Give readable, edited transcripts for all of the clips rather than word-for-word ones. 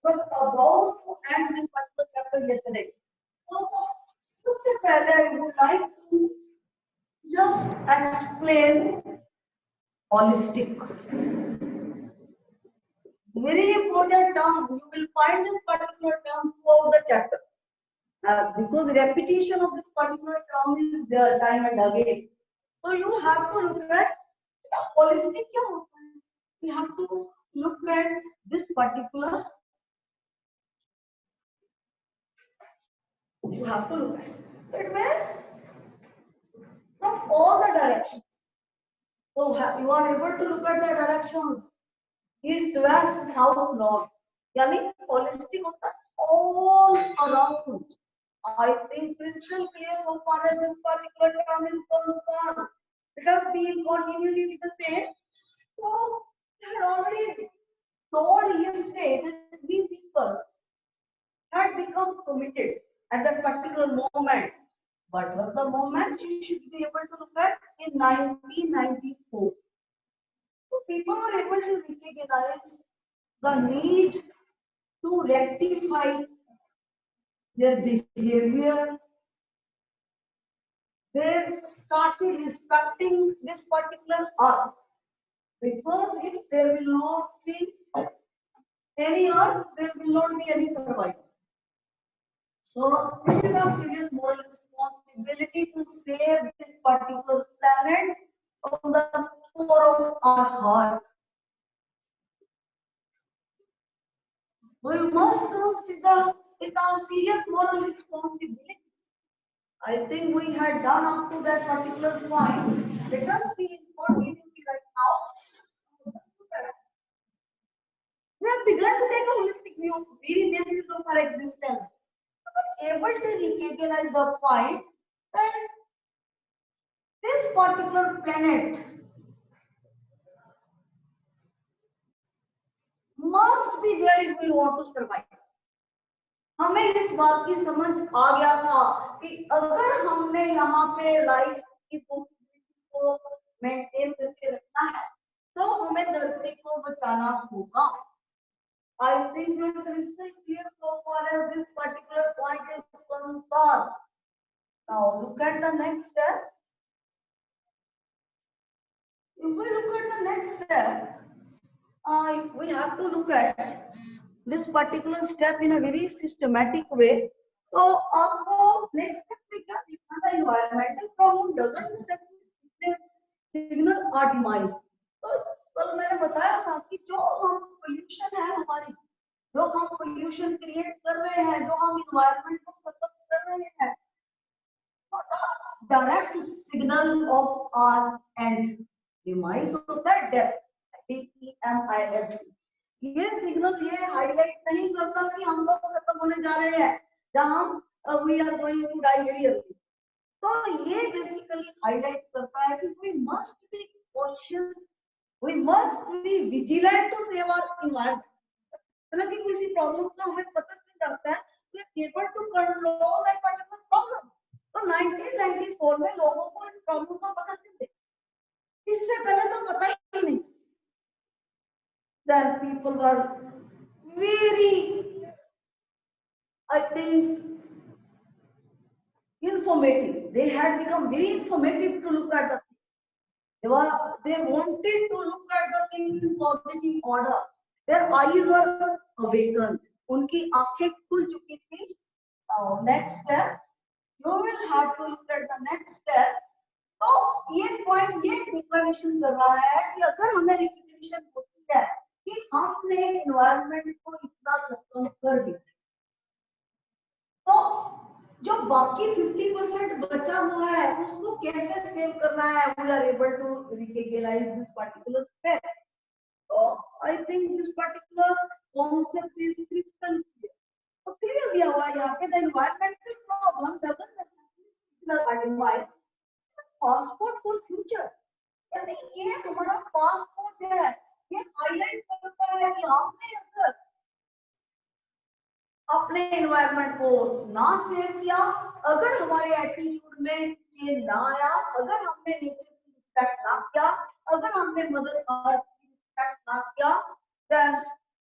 was about to end this particular chapter yesterday. So, सबसे पहले I would like to just explain holistic. Very important term. You will find this particular term throughout the chapter. Because repetition of this particular term is there time and again. So you have to look at holistic. You have to look at this particular. You have to look at. It means from all the directions. So you are able to look at the directions. East, west, south, north. यानी holistic होता all around. I think crystal clear so far as this particular term is concerned. Let us be in continuity with the same. So I had already told yesterday that we people had become committed at that particular moment. What was the moment? You should be able to look at in 1994. So people were able to recognize the need to rectify their behavior. They started respecting this particular earth, because if there will not be any earth, there will not be any survival. So it is a serious moral responsibility to save this particular planet from the core of our heart. We must consider it a serious moral responsibility. I think we had done up to that particular point. Let us be in continuity right now. We have begun to take a holistic view, very basis of our existence. We are able to recognize the point that this particular planet must be there if we want to survive. हमें इस बात की समझ आ गया था कि अगर हमने यहाँ पे लाइफ की पॉसिबिलिटी को मेंटेन करके रखना है तो हमें धरती को बचाना होगा. I think it is crystal clear so far as this particular point is concerned. Now look at the next step. If we look at the next step, we have to look at this particular step in a very systematic way. So, आपको next step में क्या लिखना था? Environmental problem doesn't necessarily signal our demise. तो कल मैंने बताया था कि जो हम pollution है हमारी, जो हम pollution create कर रहे हैं, जो हम environment को खत्म कर रहे हैं, direct signal of our end. demise होता है death, DEMIS. ये सिग्नल ये हाईलाइट नहीं करता कि हम लोग खत्म होने जा रहे हैं, जहां we are going to die very early. तो ये बेसिकली हाईलाइट करता है कि we must be cautious, we must be vigilant to save our environment. मतलब कि किसी प्रॉब्लम का हमें पता चल जाता है, we are able to control that particular problem. तो 1994 में लोगों को इस प्रॉब्लम का पता चल गया, इससे पहले तो पता ही नहीं. Then people were very, I think, informative. They had become very informative to look at the things. They wanted to look at the things in positive order. Their eyes were awakened. उनकी आंखें खुल चुकी थी. Next step, you will have to look at the next step. तो ये point ये declaration कर रहा है कि अगर हमें रिकग्निशन होती है कि हमने एनवायरनमेंट को इतना खत्म कर दिया, तो जो बाकी 50% बचा हुआ है उसको कैसे सेव करना है. We are able to recognise this particular fact. तो I think this particular concept is crystal clear. तो क्लियर दिया हुआ है यहाँ पे, the environmental problem doesn't necessarily identify passport for future. यानी ये हमारा पासपोर्ट है, ये हाईलाइट करता है कि हमने अगर अपने एनवायरनमेंट को ना सेव किया, अगर हमारे एटीट्यूड में चेंज ना आया, अगर हमने नेचर की रिस्पेक्ट ना किया, अगर हमने मदर अर्थ की रिस्पेक्ट ना किया, then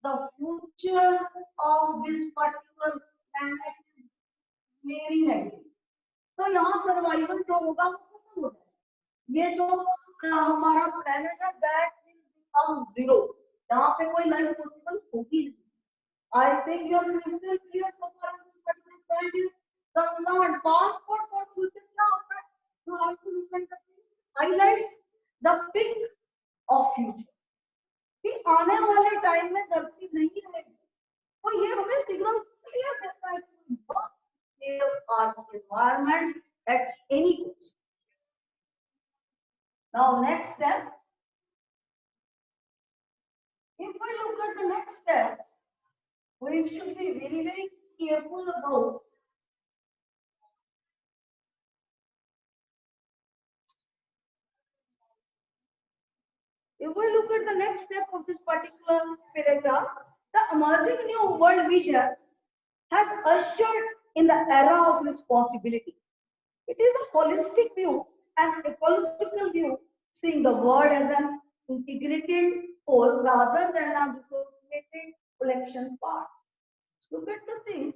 the future of this particular planet is very negative. तो यहाँ सर्वाइवल जो होगा वो खत्म हो जाएगा। ये जो हमारा प्लेनेट है दैट विल बिकम जीरो, यहाँ पे कोई लाइफ पॉसिबल होगी नहीं। I think your crystal clear so far as this particular point is concerned. Passport for future क्या होता है? You have to look at the highlights the peak of future. कि आने वाले टाइम में धरती नहीं रहेगी, तो ये हमें सिग्नल क्लियर देता है कि save our environment at any cost. Now next step, if we look at the next step, we should be very, very careful about if we look at the next step of this particular paragraph, the emerging new world vision has ushered in the era of responsibility. It is a holistic view and ecological view, seeing the world as an integrated whole rather than a dissociated collection parts. Look at the things.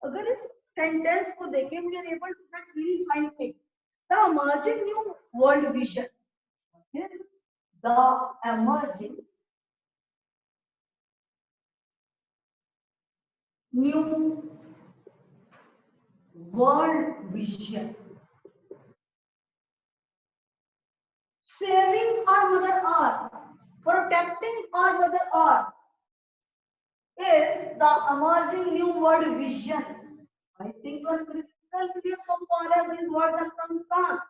अगर इस sentence को देखें, we are able to get very fine thing. The emerging new world vision is the emerging new world vision. Saving our Mother Earth, protecting our Mother Earth is the emerging new world vision. I think your crystal clear so far as these words are concerned.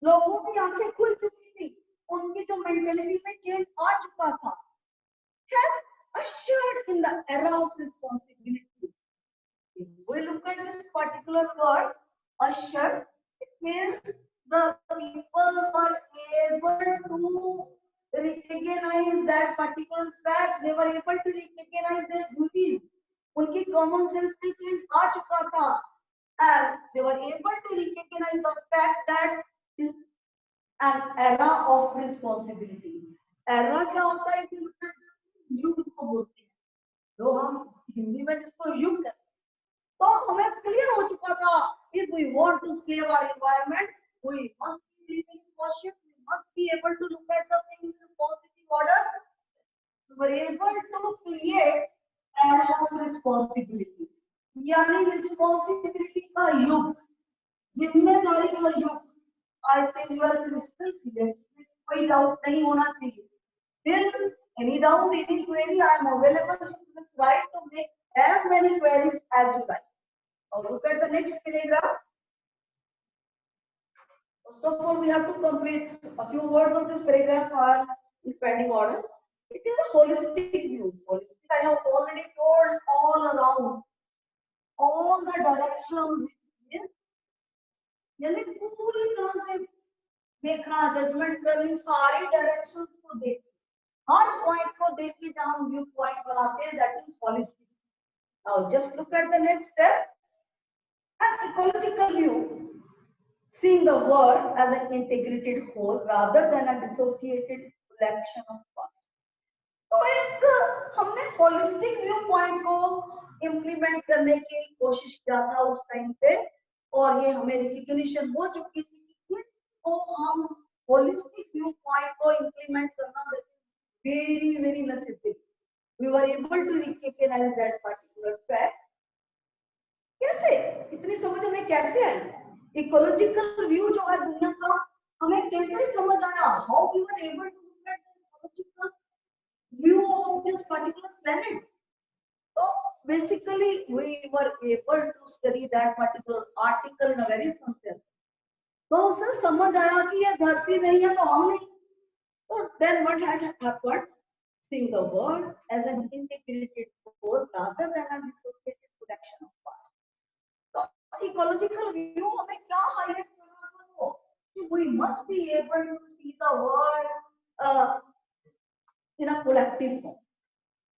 लोगों की आंखें खुल चुकी थी, उनकी जो mentality में change आ चुका था, has ushered in the era of responsibility. If we look at this particular word, usher, it means the people are able to recognize that particular fact. They were able to recognize their duties. उनकी common sense में change आ चुका था, and they were able to recognize the fact that is an era of responsibility. Era क्या होता है? युग को बोलते हैं, जो हम हिंदी में जिसको युग कहते हैं। तो हमें क्लियर हो चुका था, if we want to save our environment, we must be really cautious. We must be able to look at the things in positive order. We were able to create an era of responsibility. यानी responsibility का युग, जिम्मेदारी का युग। I think you are crystal clear. कोई doubt नहीं होना चाहिए. Still, any doubt, any query, I am available. You try to make as many queries as you like. Now look at the next paragraph. First of all, we have to complete a few words of this paragraph are in pending order. It is a holistic view. Holistic, I have already told all around, all the directions. यानी पूरी तरह से देखना, judgement करनी, सारी directions को देख, हर point को देख के जहां हम व्यू पॉइंट बनाते हैं, that is holistic. Now just look at the next step, an ecological view, seeing the world as an integrated whole rather than a dissociated collection of parts. तो एक हमने होलिस्टिक व्यू पॉइंट को implement करने की कोशिश किया था उस टाइम पे, और ये हमें रिकग्निशन हो चुकी थी, तो हम होलिस्टिक व्यू पॉइंट को इम्प्लीमेंट करना very very necessary. We were able to recognize that particular fact. कैसे, इतनी समझ हमें कैसे आई? इकोलॉजिकल व्यू जो है दुनिया का, हमें कैसे समझ आया? How we were able to look at the ecological view of this particular planet? So basically we were able to study that particular article in a very sense. तो उससे समझ आया कि ये धरती नहीं है तो हम नहीं. So then what had happened? Seeing the world as an integrated whole rather than a dissociated collection of parts. So ecological view हमें क्या highlight करना था? कि we must be able to see the world in a collective form.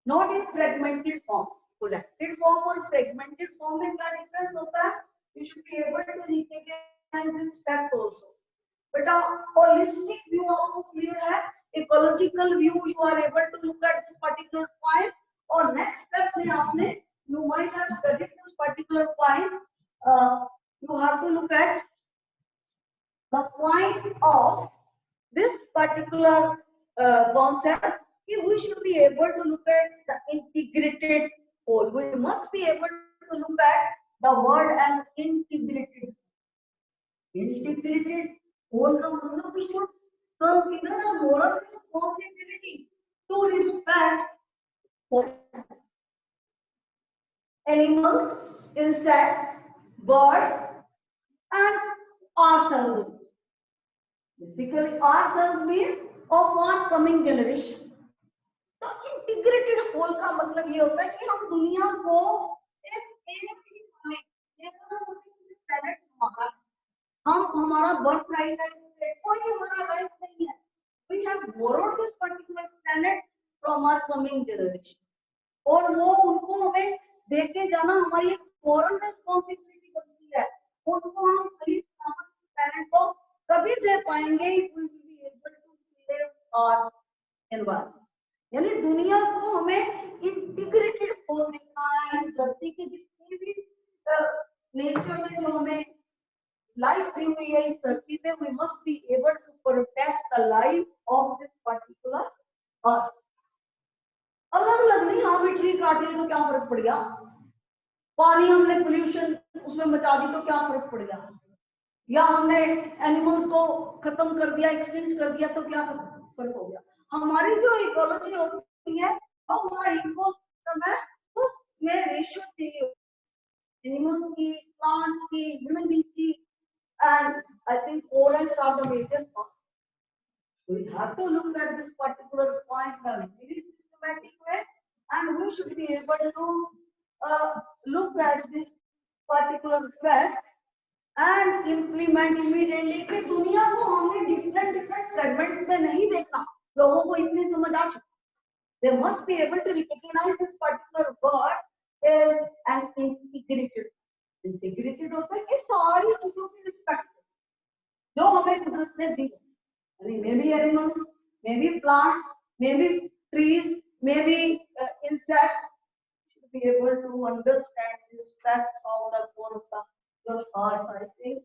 Not in fragmented form. Collected form और fragmented form में क्या difference होता है? You should be able to recognize this fact also. But a holistic view आपको clear है? Ecological view you are able to look at this particular point. और next step में आपने particular point, you have to look at the point of this particular concept. If we should be able to look at the integrated whole, we must be able to look at the word as integrated. Integrated whole का मतलब we should consider a moral responsibility to respect animals, insects, birds, and ourselves. Basically, ourselves means of our coming generation. तो integrated whole का मतलब ये होता है कि हम दुनिया को एक ही प्लेनेट हमारा, हम हमारा बर्थ राइट है, कोई हमारा राइट नहीं है. We have borrowed this particular planet from our coming generation. और वो उनको हमें देके जाना हमारी एक मॉरल रिस्पॉन्सिबिलिटी बनती है. उनको हम सही प्लेनेट को कभी दे पाएंगे if we will be able to save our environment. यानी दुनिया को हमें इंटीग्रेटेड होल देखना है. इस धरती के जितनी भी नेचर में जो हमें लाइफ दी हुई है इस धरती पे, we must be able to protect the life of this particular earth. अलग अलग नहीं, हाँ भी ट्री काट ली तो क्या फर्क पड़ गया, पानी हमने पोल्यूशन उसमें मचा दी तो क्या फर्क पड़ गया, या हमने एनिमल्स को खत्म कर दिया, एक्सटिंक्ट कर दिया तो क्या फर्क हो गया. हमारी जो इकोलॉजी होती है और हमारा इकोसिस्टम है उसमें रेशियो चाहिए एनिमल्स की, प्लांट्स की, ह्यूमन बीइंग की, and I think forests are the major part. We have to look at this particular point in a very systematic way, and we should be able to look at this particular fact and implement immediately. कि दुनिया को हमने different segments में नहीं देखा, लोगों को इतनी समझ आ चुकी. They must be able to recognize this particular word is an integrated. Integrated होता है कि सारी चीजों की रिस्पेक्ट जो हमें कुदरत ने दी. Maybe animals, maybe plants, maybe trees, maybe insects. Should be able to understand this fact from the core of your hearts. I think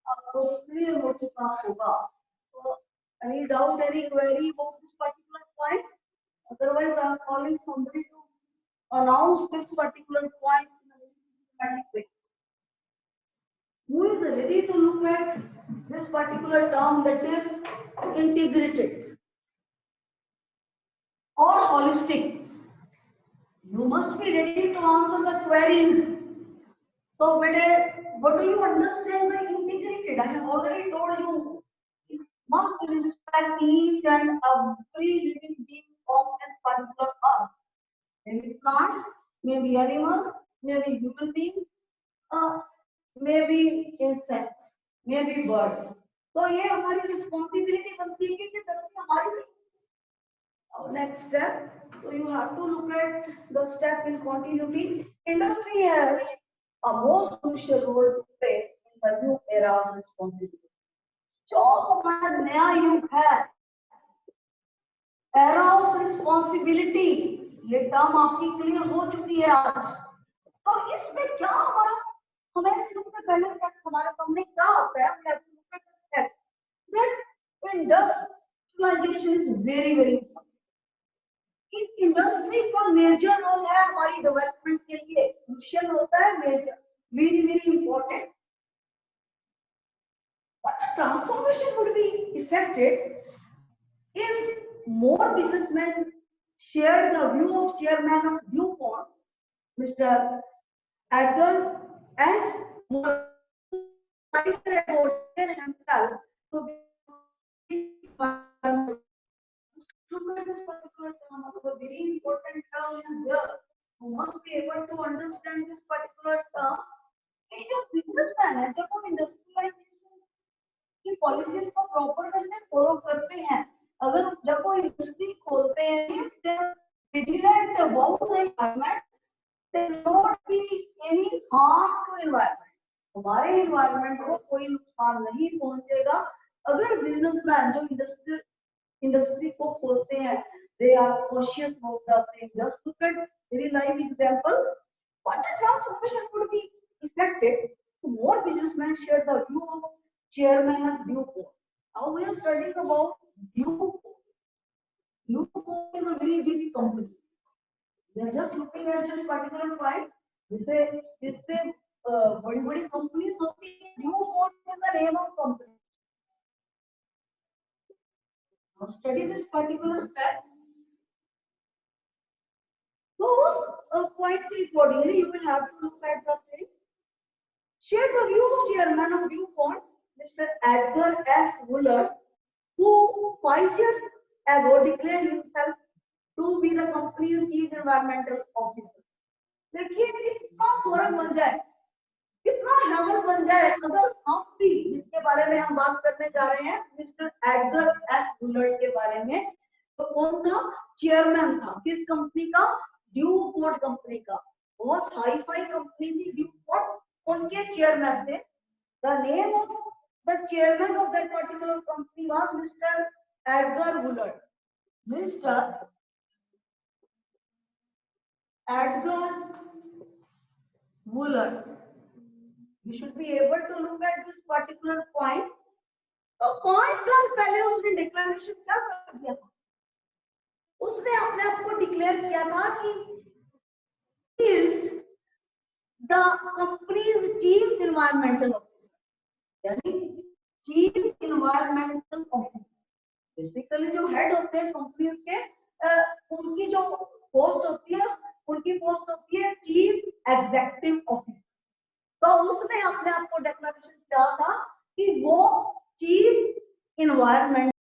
आपको clear हो चुका होगा. So any doubt, any query about this particular point? Otherwise, I am calling somebody to announce this particular point in a very systematic way. Who is ready to look at this particular term, that is integrated or holistic? You must be ready to answer the queries. So, what do you understand by integrated? I have already told you, it must respect each and every living being of this particular earth. Maybe plants, maybe animals, maybe human beings, maybe insects, maybe birds. तो ये हमारी responsibility बनती है कि धरती हमारी नहीं. Next step, so you have to look at the step in continuity. Industry has a most crucial role to play in the new era of responsibility. जो हमारा नया युग है, era of responsibility, ये टर्म आपकी क्लियर हो चुकी है आज. तो इसमें क्या हमारा, हमें सबसे पहले हमारे सामने क्या आता है, that industrialization is very important. इस इंडस्ट्री का मेजर रोल है हमारी डेवलपमेंट के लिए, क्रूशियल होता है, major, very important. But the transformation would be effected if more businessmen shared the view of chairman of Pont, Mr. Adel S. devoted himself to look at this particular term. A very important term is there. You must be able to understand this particular term. ये जो businessman है, जब हम industrialisation की policies को proper way से follow करते हैं, अगर जब वो इंडस्ट्री खोलते हैं, vigilant about the environment, there will not be any harm to environment. हमारे environment को कोई नुकसान नहीं पहुंचेगा अगर बिजनेसमैन जो इंडस्ट्री को खोलते हैं, they are cautious about the thing. Just look at very live example. What a transformation would be affected, more businessmen shared the view of chairman of Pont. Now we are studying about Pont. Pont is a very big company. We are just looking at this particular point. इससे बड़ी-बड़ी companies होती है. Pont is the name of company. Now study this particular fact. So quite accordingly, you will have to look at the thing. Share the view of chairman of Pont, Mr. Edgar S. Woollard, who 5 years ago declared himself to be the company's chief environmental officer. देखिए कितना स्वर्ग बन जाए, कितना haven बन जाए अगर हम भी, जिसके बारे में हम बात करने जा रहे हैं, मिस्टर एडगर एस वुलर्ड के बारे में, तो कौन था? चेयरमैन था. किस कंपनी का? ड्यूपॉन्ट कंपनी का. बहुत हाई फाई कंपनी थी ड्यूपॉन्ट, उनके चेयरमैन थे. The name of the chairman of that particular company was Mr. Edgar Woollard. Mr. Edgar Woollard. We should be able to look at this particular point. तो 5 साल पहले उसने declaration क्या कर दिया था? उसने अपने आप को डिक्लेयर किया था कि is the company's chief environmental officer. यानी चीफ इन्वायरमेंटल ऑफिसर. बेसिकली जो हेड होते हैं कंपनी के, उनकी जो पोस्ट होती है, उनकी पोस्ट होती है चीफ एग्जीक्यूटिव ऑफिसर. तो उसने अपने आप को डिक्लेरेशन किया था कि वो चीफ इन्वायरमेंट